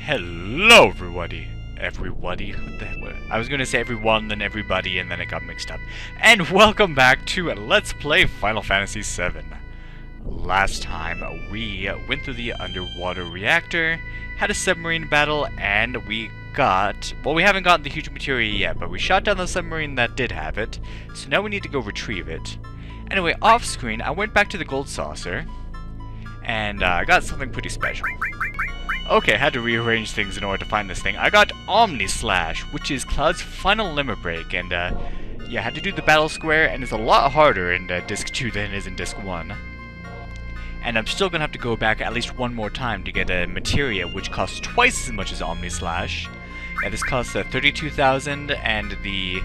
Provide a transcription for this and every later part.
Hello, everybody. Everybody? What the hell? I was gonna say everyone, then everybody, and then it got mixed up. And welcome back to Let's Play Final Fantasy VII. Last time, we went through the underwater reactor, had a submarine battle, and we got... Well, we haven't gotten the huge materia yet, but we shot down the submarine that did have it, so now we need to go retrieve it. Anyway, off-screen, I went back to the gold saucer, and I got something pretty special. Okay, I had to rearrange things in order to find this thing. I got Omni Slash, which is Cloud's final limit break, and yeah, I had to do the battle square, and it's a lot harder in Disc 2 than it is in Disc 1. And I'm still gonna have to go back at least one more time to get a materia, which costs twice as much as Omni Slash. Yeah, this costs 32,000, and the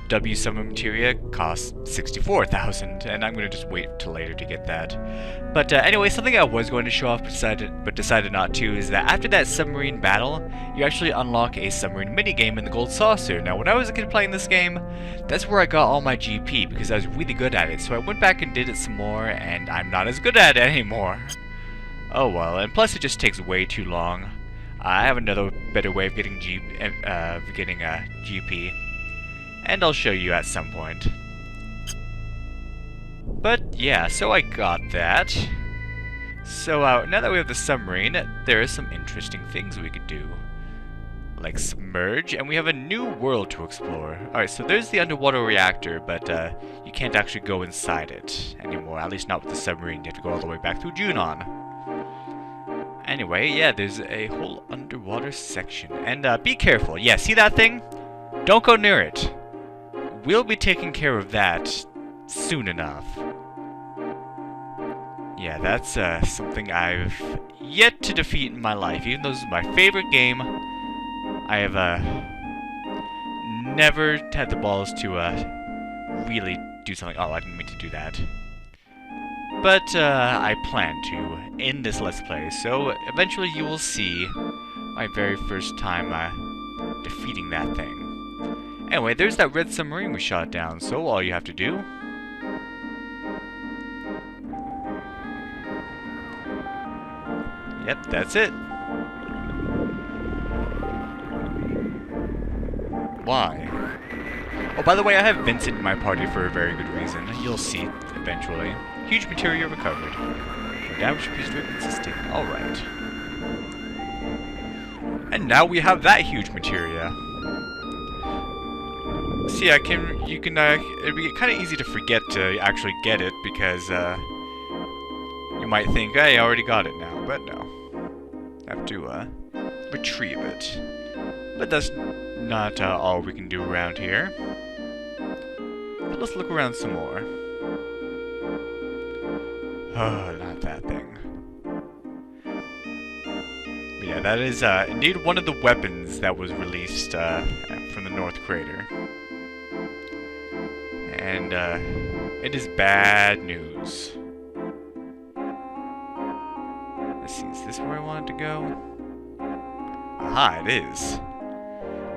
W7 materia costs 64,000, and I'm gonna just wait till later to get that. But anyway, something I was going to show off, but decided not to, is that after that submarine battle, you actually unlock a submarine minigame in the Gold Saucer. Now, when I was a kid playing this game, that's where I got all my GP, because I was really good at it, so I went back and did it some more, and I'm not as good at it anymore. Oh well, and plus it just takes way too long. I have another better way of getting GP. And I'll show you at some point. But yeah, so I got that. So now that we have the submarine, there are some interesting things we could do. Like submerge, and we have a new world to explore. Alright, so there's the underwater reactor, but you can't actually go inside it anymore. At least not with the submarine, you have to go all the way back through Junon. Anyway, yeah, there's a whole underwater section. And be careful. Yeah, see that thing? Don't go near it. We'll be taking care of that soon enough. Yeah, that's something I've yet to defeat in my life. Even though this is my favorite game, I have never had the balls to really do something. Oh, I didn't mean to do that. But I plan to in this Let's Play. So eventually you will see my very first time defeating that thing. Anyway, there's that red submarine we shot down, so all you have to do... Yep, that's it. Why? Oh, by the way, I have Vincent in my party for a very good reason. You'll see eventually. Huge materia recovered. No damage piece driven system. Alright. And now we have that huge materia. See, it'd be kind of easy to forget to actually get it, because, you might think, hey, I already got it now, but no. I have to, retrieve it. But that's not, all we can do around here. But let's look around some more. Oh, not that thing. But yeah, that is, indeed one of the weapons that was released, from the North Crater. And, it is bad news. Let's see, is this where I wanted to go? Aha, it is.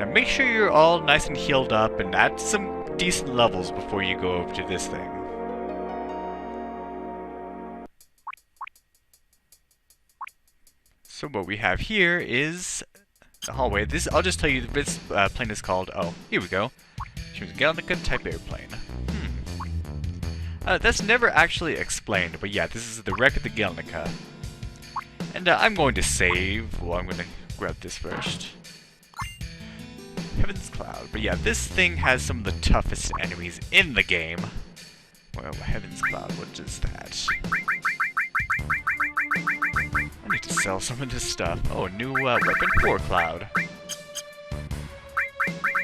Now make sure you're all nice and healed up and at some decent levels before you go over to this thing. So what we have here is the hallway. I'll just tell you, this plane is called, oh, here we go. She was a Galactica type airplane. That's never actually explained, but yeah, this is the wreck of the Galactica. And I'm going to save. Well, I'm going to grab this first. Heaven's Cloud. But yeah, this thing has some of the toughest enemies in the game. Well, Heaven's Cloud, what is that? I need to sell some of this stuff. Oh, a new weapon for Cloud.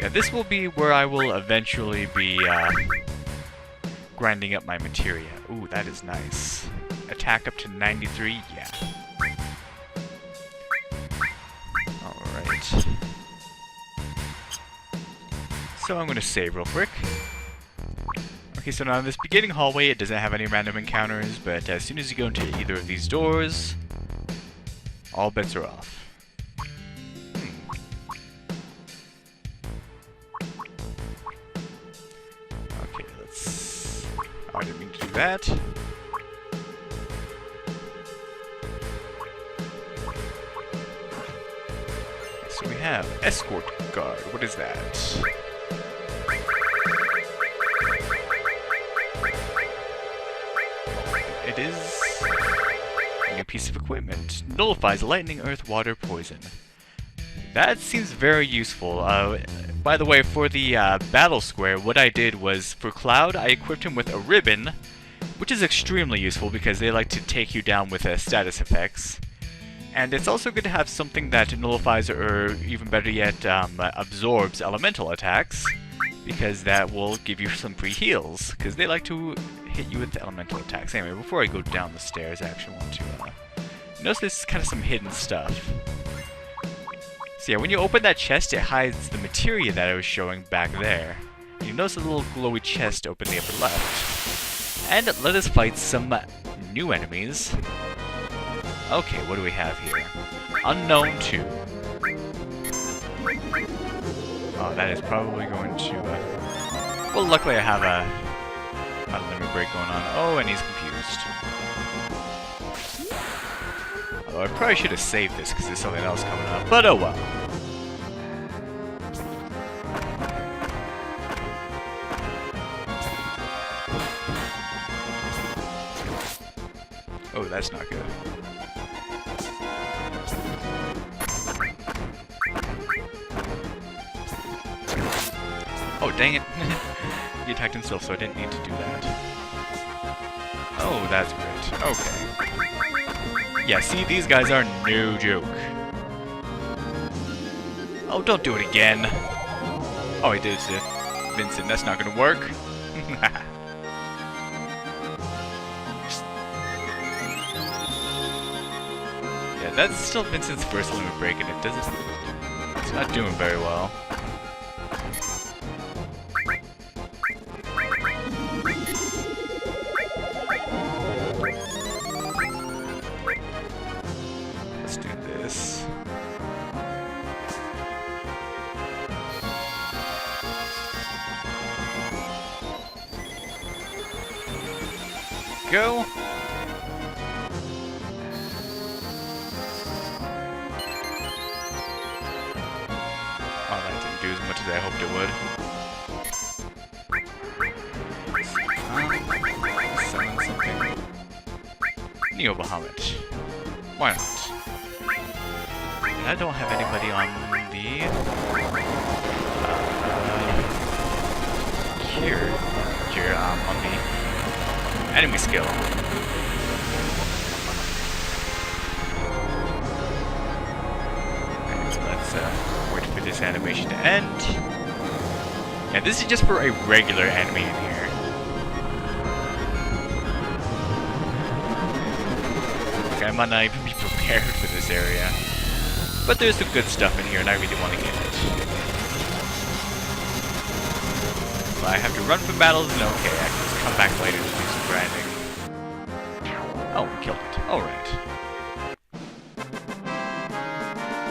Yeah, this will be where I will eventually be grinding up my materia. Ooh, that is nice. Attack up to 93, yeah. Alright. So I'm going to save real quick. Okay, so now in this beginning hallway, it doesn't have any random encounters, but as soon as you go into either of these doors, all bets are off. Okay, let's... Oh, I didn't mean to do that. So we have Escort Guard. What is that? It is a new piece of equipment. Nullifies lightning, earth, water, poison. That seems very useful. By the way, for the battle square, what I did was, for Cloud, I equipped him with a ribbon, which is extremely useful because they like to take you down with status effects. And it's also good to have something that nullifies or, even better yet, absorbs elemental attacks, because that will give you some free heals, because they like to hit you with elemental attacks. Anyway, before I go down the stairs, I actually want to notice there's kind of some hidden stuff. So yeah, when you open that chest, it hides the materia that I was showing back there. You notice a little glowy chest open in the upper left. And let us fight some new enemies. Okay, what do we have here? Unknown 2. Oh, that is probably going to... Well, luckily I have a limit break going on. Oh, and he's confused. Although I probably should have saved this because there's something else coming up. But oh well. Oh, that's not good. Oh, dang it. He attacked himself, so I didn't need to do that. Oh, that's great. Okay. Yeah, see, these guys are no joke. Oh, don't do it again. Oh, he did it. Vincent, that's not gonna work. Yeah, that's still Vincent's first limit break, and it doesn't... It's not doing very well. Let's do this. Go! Do as much as I hoped it would. Summon something. Neo Bahamut. Why not? And I don't have anybody on the... on the enemy skill. And so let's wait for this animation to end. And this is just for a regular enemy in here. Okay, I might not even be prepared for this area. But there's some good stuff in here and I really want to get it. But I have to run from battles and okay, I can just come back later to do some grinding. Oh, we killed it. Alright.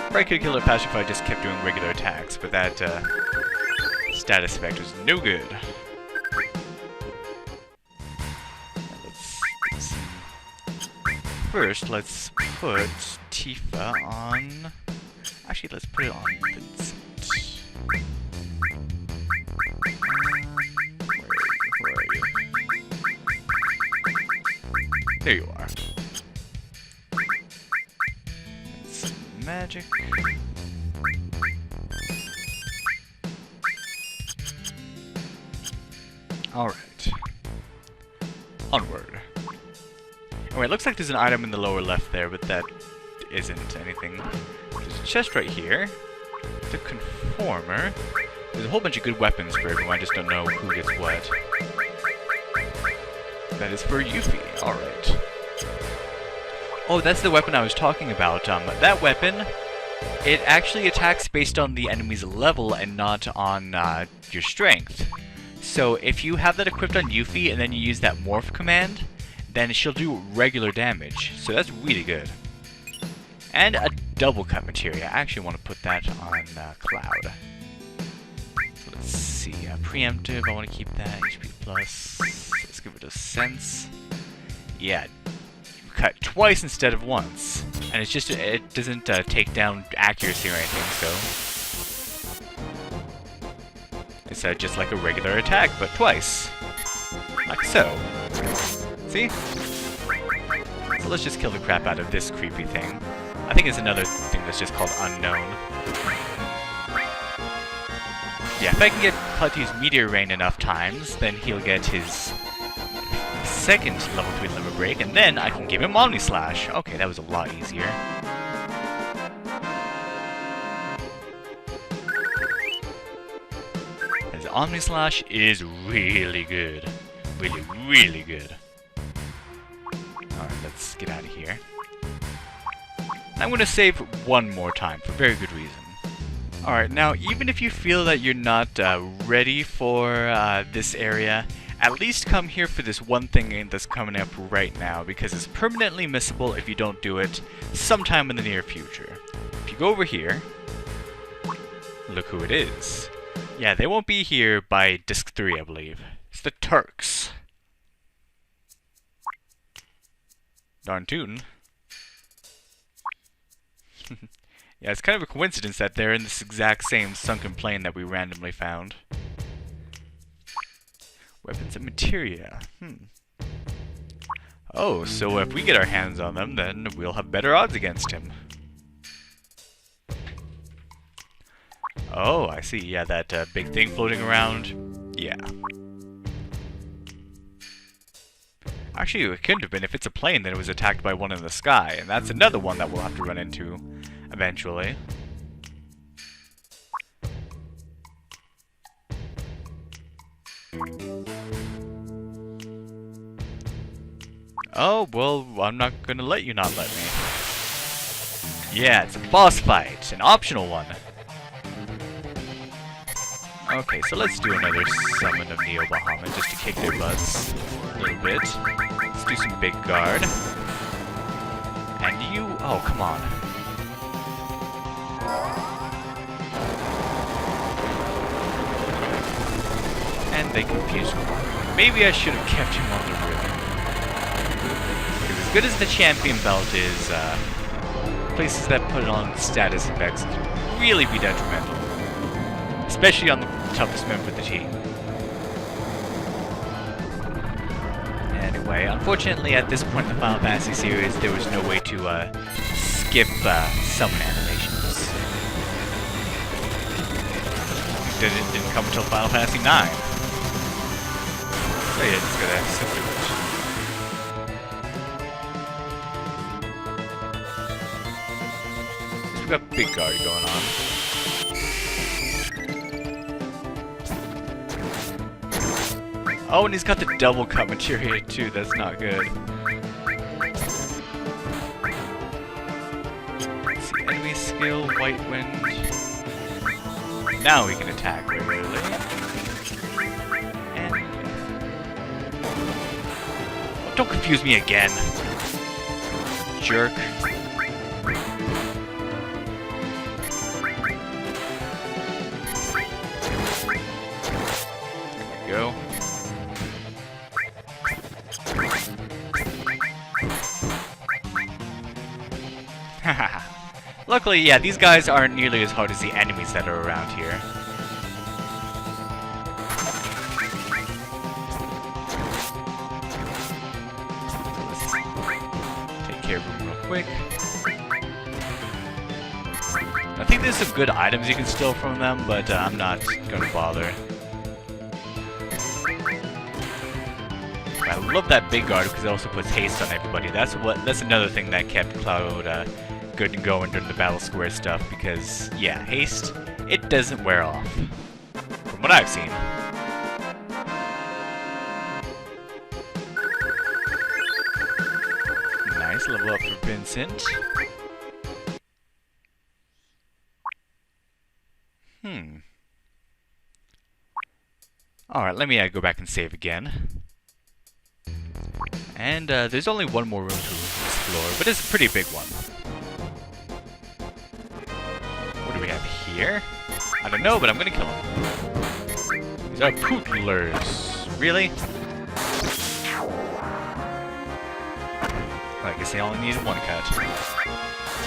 Probably could kill it faster if I just kept doing regular attacks, but that status effect was no good. First, let's put Tifa on... Actually, let's put it on Vincent. Where are you? There you are. Some magic. Alright. Onward. Oh, it looks like there's an item in the lower left there, but that isn't anything. There's a chest right here. The Conformer. There's a whole bunch of good weapons for everyone, I just don't know who gets what. That is for Yuffie. Alright. Oh, that's the weapon I was talking about. That weapon, it actually attacks based on the enemy's level and not on your strength. So if you have that equipped on Yuffie and then you use that morph command, then she'll do regular damage. So that's really good. And a double cut materia. I actually want to put that on Cloud. So let's see. Preemptive, I want to keep that. HP plus. Let's give it a sense. Yeah. Cut twice instead of once. And it's just, it doesn't take down accuracy or anything, so... It's just like a regular attack, but twice. Like so. See? So let's just kill the crap out of this creepy thing. I think it's another thing that's just called Unknown. Yeah, if I can get Cloud to use Meteor Rain enough times, then he'll get his second level 3 limit break, and then I can give him Omni Slash. Okay, that was a lot easier. His Omni Slash is really good. Really, really good. Alright, let's get out of here. I'm gonna save one more time, for very good reason. Alright, now even if you feel that you're not ready for this area, at least come here for this one thing that's coming up right now, because it's permanently missable if you don't do it sometime in the near future. If you go over here, look who it is. Yeah, they won't be here by Disc 3, I believe. It's the Turks. Darn tootin'. Yeah, it's kind of a coincidence that they're in this exact same sunken plane that we randomly found. Weapons and materia. Oh, so if we get our hands on them, then we'll have better odds against him. Oh, I see. Yeah, that big thing floating around. Yeah. Actually, it couldn't have been. If it's a plane, then it was attacked by one in the sky. And that's another one that we'll have to run into eventually. Oh, well, I'm not gonna let you not let me. Yeah, it's a boss fight. An optional one. Okay, so let's do another summon of Neo Bahamut just to kick their butts a little bit. Let's do some big guard. And you... oh, come on. And they confused me. Maybe I should have kept him on the ribbon. Because as good as the champion belt is, places that put it on status effects can really be detrimental. Especially on the toughest member of the team. Anyway, unfortunately at this point in the Final Fantasy series, there was no way to skip summon animations. It didn't come until Final Fantasy 9. So yeah, just gotta simply wait. We've got big guard going on. Oh, and he's got the double cut materia too, that's not good. Let's see, enemy skill, White Wind. Now we can attack regularly. And... oh, don't confuse me again! Jerk. There we go. Luckily, yeah, these guys aren't nearly as hard as the enemies that are around here. So let's take care of them real quick. I think there's some good items you can steal from them, but I'm not gonna bother. I love that big guard because it also puts haste on everybody. That's another thing that kept Cloud good and going during the battle square stuff, because yeah, haste, it doesn't wear off. From what I've seen. Nice, level up for Vincent. Alright, let me go back and save again. And there's only one more room to explore, but it's a pretty big one. What do we have here? I don't know, but I'm gonna kill him. These are pootlers. Really? Well, I guess they only needed one cut.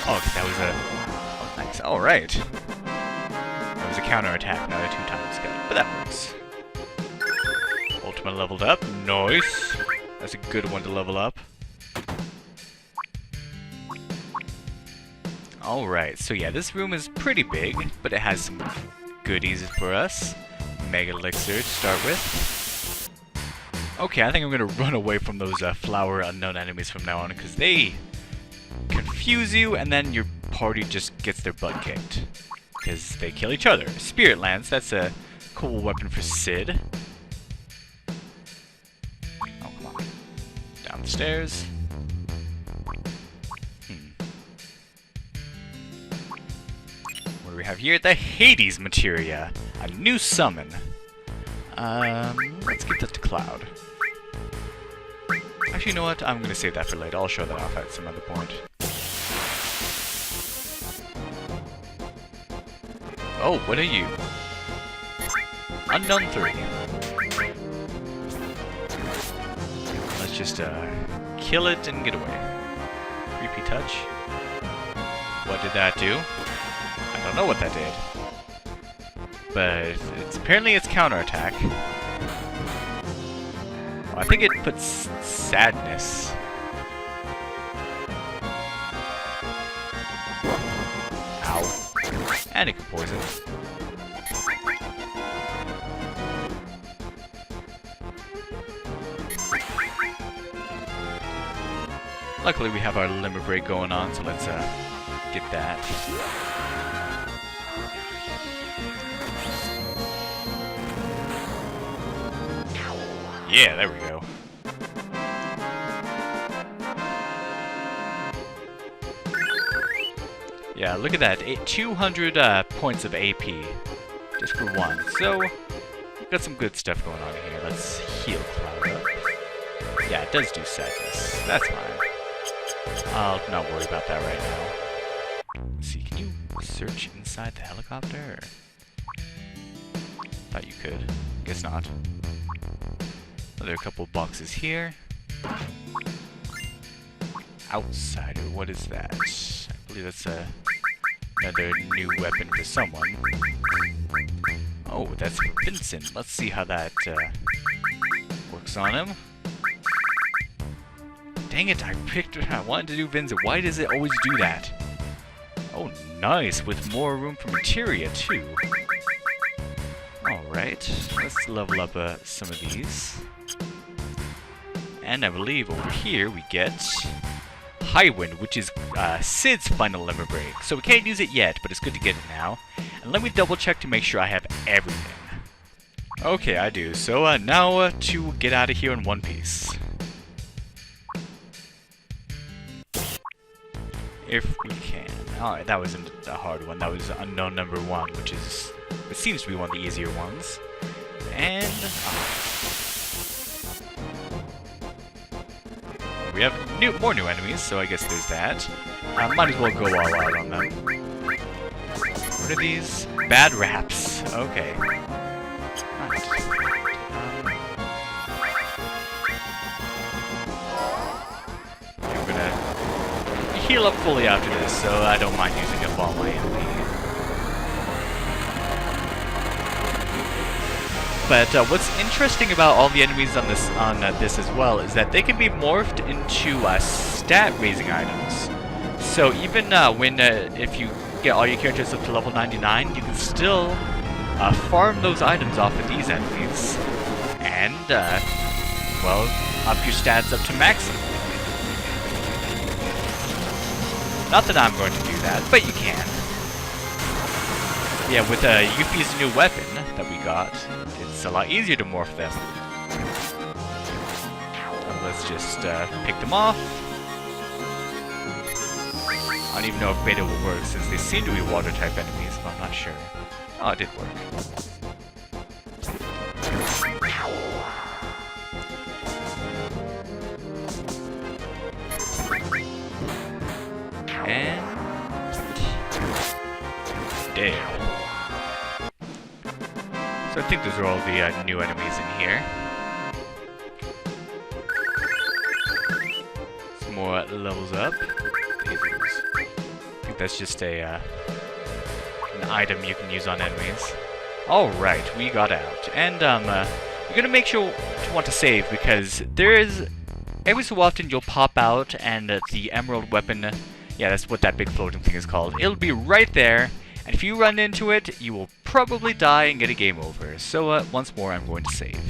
Oh, 'cause that was a... Oh, nice. Alright. That was a counterattack, not a 2-time scout. But that works. Ultimate leveled up. Nice. That's a good one to level up. Alright, so yeah, this room is pretty big, but it has some goodies for us. Mega Elixir to start with. Okay, I think I'm gonna run away from those flower unknown enemies from now on, because they confuse you, and then your party just gets their butt kicked. Because they kill each other. Spirit Lance, that's a cool weapon for Sid. Oh, come on. Down the stairs. What do we have here? The Hades Materia. A new summon. Let's give that to Cloud. Actually, you know what? I'm gonna save that for later. I'll show that off at some other point. Oh, what are you? Unknown 3. Let's just, kill it and get away. Creepy touch. What did that do? I don't know what that did. But it's apparently it's counterattack. Well, I think it puts sadness. Ow. And it can poison. Luckily we have our limber break going on, so let's get that. Yeah, there we go. Yeah, look at that. 200 points of AP. Just for one. So, we've got some good stuff going on here. Let's heal Cloud up. Yeah, it does do sadness. That's fine. I'll not worry about that right now. Let's see, can you search inside the helicopter? Thought you could. Guess not. Well, there are a couple boxes here. Outsider, what is that? I believe that's another new weapon for someone. Oh, that's for Vincent. Let's see how that works on him. Dang it, I wanted to do Vincent. Why does it always do that? Oh, nice, with more room for materia, too. Alright, let's level up some of these. And I believe over here we get High Wind, which is Sid's final limber break. So we can't use it yet, but it's good to get it now. And let me double check to make sure I have everything. Okay, I do. So now to get out of here in one piece. If we can. Alright, that wasn't a hard one. That was unknown number 1, which is... it seems to be one of the easier ones. And... we have more new enemies, so I guess there's that. Might as well go all out on them. What are these? Bad raps. Okay. Right. I'm gonna heal up fully after this, so I don't mind using up all my MP. But what's interesting about all the enemies on this as well is that they can be morphed into stat-raising items. So even when if you get all your characters up to level 99, you can still farm those items off of these enemies, and well, up your stats up to maximum. Not that I'm going to do that, but you can. Yeah, with Yuffie's new weapon that we got, it's a lot easier to morph them. Let's just pick them off. I don't even know if Beta will work, since they seem to be water-type enemies, but I'm not sure. Oh, it did work. And... there. So I think those are all the new enemies in here. Some more levels up. that's just a an item you can use on enemies. Alright, we got out. And you're gonna make sure to want to save, because there is... Every so often you'll pop out and the emerald weapon... Yeah, that's what that big floating thing is called. It'll be right there, and if you run into it, you will probably die and get a game over. So once more, I'm going to save.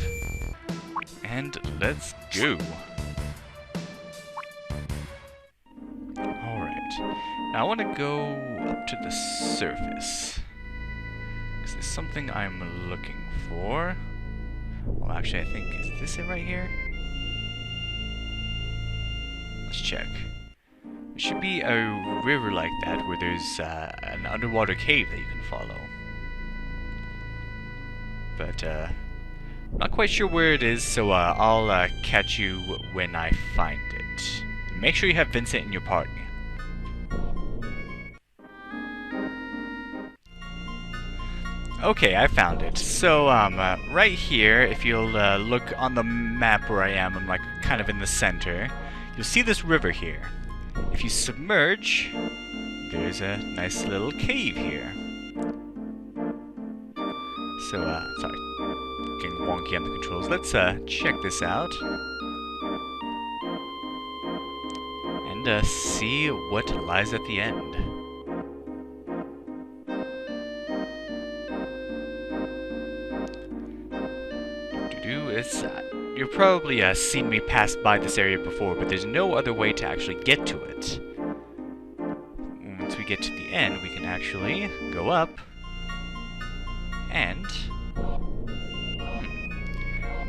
And let's go. Alright. Now I want to go up to the surface. Because there's something I'm looking for. Well, actually, I think... Is this it right here? Let's check. There should be a river like that where there's an underwater cave that you can follow. But, not quite sure where it is, so I'll catch you when I find it. Make sure you have Vincent in your party. Okay, I found it. So, right here, if you'll look on the map where I am, I'm like kind of in the center, you'll see this river here. If you submerge, there's a nice little cave here. So, sorry, getting wonky on the controls. Let's check this out and see what lies at the end. It's, you've probably seen me pass by this area before, but there's no other way to actually get to it. Once we get to the end, we can actually go up and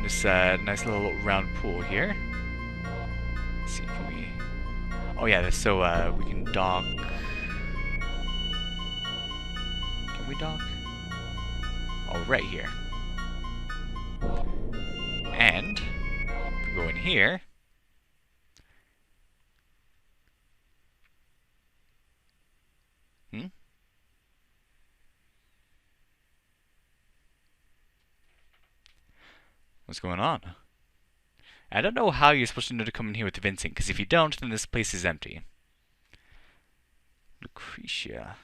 this nice little round pool here. Let's see, can we... Oh yeah, so we can dock. Can we dock? Oh, right here. And if we go in here, what's going on? I don't know how you're supposed to know to come in here with Vincent, because if you don't, then this place is empty. Lucrecia.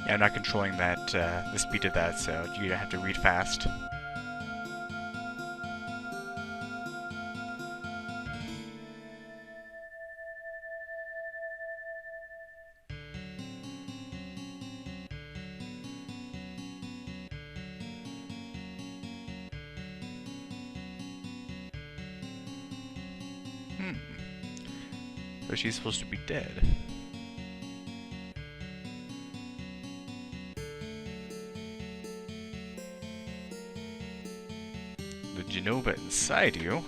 Yeah, I'm not controlling that, the speed of that, so you have to read fast. So she's supposed to be dead. the Genova inside you.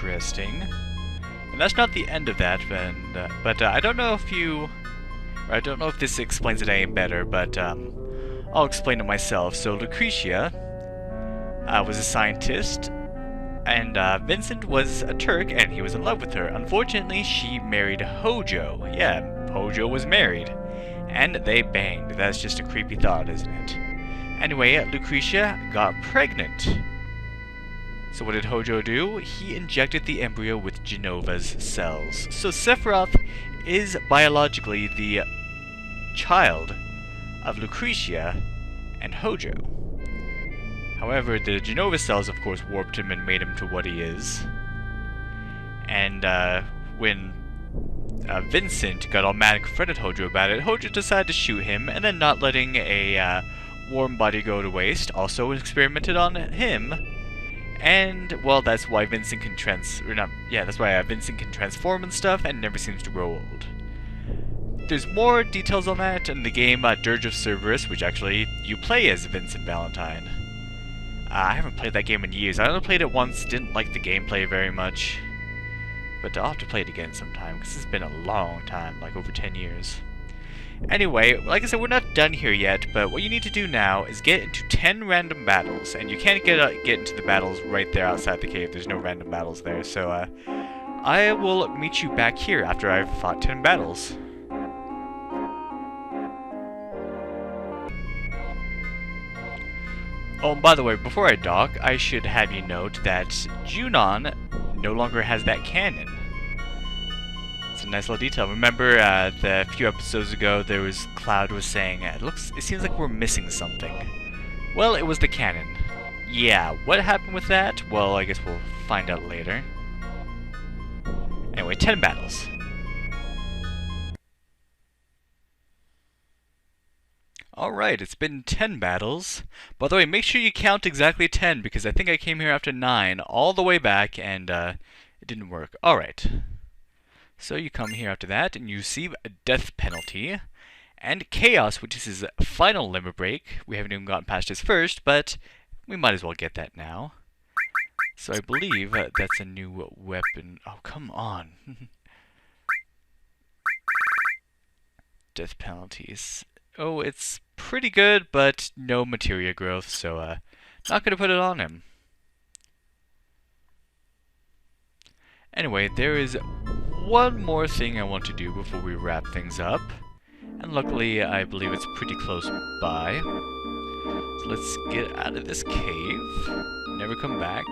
Interesting. And that's not the end of that, but I don't know if you... Or I don't know if this explains it any better, but I'll explain it myself. So Lucrecia was a scientist, and Vincent was a Turk, and he was in love with her. Unfortunately, she married Hojo. Yeah, Hojo was married. And they banged. That's just a creepy thought, isn't it? Anyway, Lucrecia got pregnant. So what did Hojo do? He injected the embryo with Genova's cells. So Sephiroth is biologically the child of Lucrecia and Hojo. However, the Genova cells, of course, warped him and made him to what he is. And when Vincent got all mad and confronted Hojo about it, Hojo decided to shoot him, and then not letting a warm body go to waste, also experimented on him. And, well, that's why Vincent can Vincent can transform and stuff, and never seems to grow old. There's more details on that in the game Dirge of Cerberus, which actually you play as Vincent Valentine. I haven't played that game in years. I only played it once, didn't like the gameplay very much. But I'll have to play it again sometime, because it's been a long time, like over 10 years. Anyway, like I said, we're not done here yet, but what you need to do now is get into 10 random battles, and you can't get into the battles right there outside the cave. There's no random battles there, so I will meet you back here after I've fought 10 battles. Oh, and by the way, before I dock, I should have you note that Junon no longer has that cannon. It's a nice little detail. Remember the few episodes ago, Cloud was saying, it seems like we're missing something. Well, it was the cannon. Yeah, what happened with that? Well, I guess we'll find out later. Anyway, 10 battles. Alright, it's been 10 battles. By the way, make sure you count exactly 10, because I think I came here after 9, all the way back, and it didn't work. Alright. So you come here after that, and you receive a death penalty. And Chaos, which is his final limit break. We haven't even gotten past his first, but we might as well get that now. So I believe that's a new weapon. Oh, come on. Death penalties. Oh, it's pretty good, but no materia growth, so not gonna put it on him. Anyway, there is one more thing I want to do before we wrap things up, and luckily I believe it's pretty close by. So let's get out of this cave, never come back.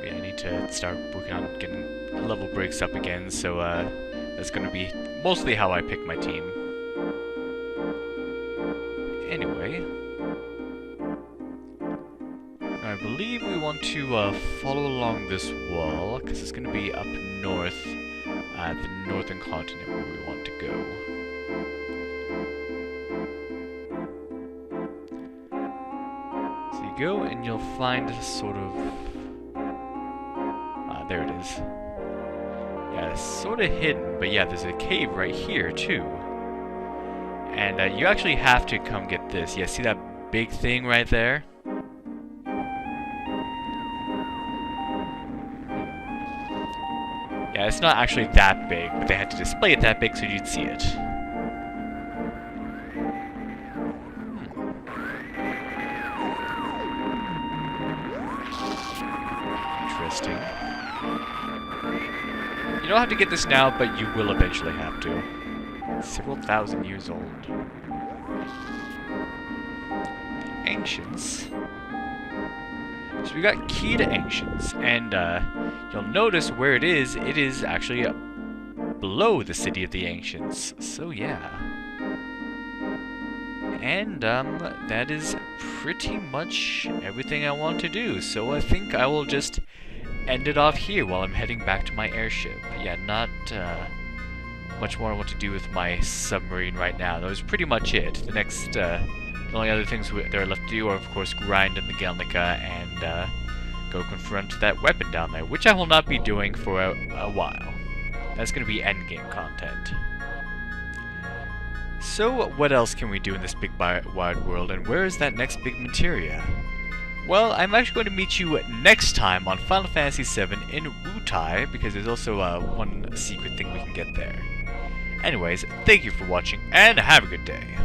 Yeah, I need to start working on getting level breaks up again, so that's gonna be mostly how I pick my team. Anyway, I believe we want to follow along this wall, because it's going to be up north, the northern continent where we want to go. So you go and you'll find a sort of... there it is. Yeah, it's sort of hidden, but yeah, there's a cave right here too. And you actually have to come get this. Yeah, see that big thing right there? Yeah, Yeah, it's not actually that big, but they had to display it that big so you'd see it. Interesting. You don't have to get this now, but you will eventually have to. Several thousand years old. Ancients. So we got key to ancients, and you'll notice where it is actually below the city of the ancients. So yeah. And that is pretty much everything I want to do. So I think I will just end it off here while I'm heading back to my airship. Yeah, not much more I want to do with my submarine right now. That was pretty much it. The next, the only other things that are left to do are, of course, grind in the Galnica and go confront that weapon down there, which I will not be doing for a while. That's going to be endgame content. So, what else can we do in this big wide world, and where is that next big materia? Well, I'm actually going to meet you next time on Final Fantasy VII in Wutai, because there's also one secret thing we can get there. Anyways, thank you for watching, and have a good day.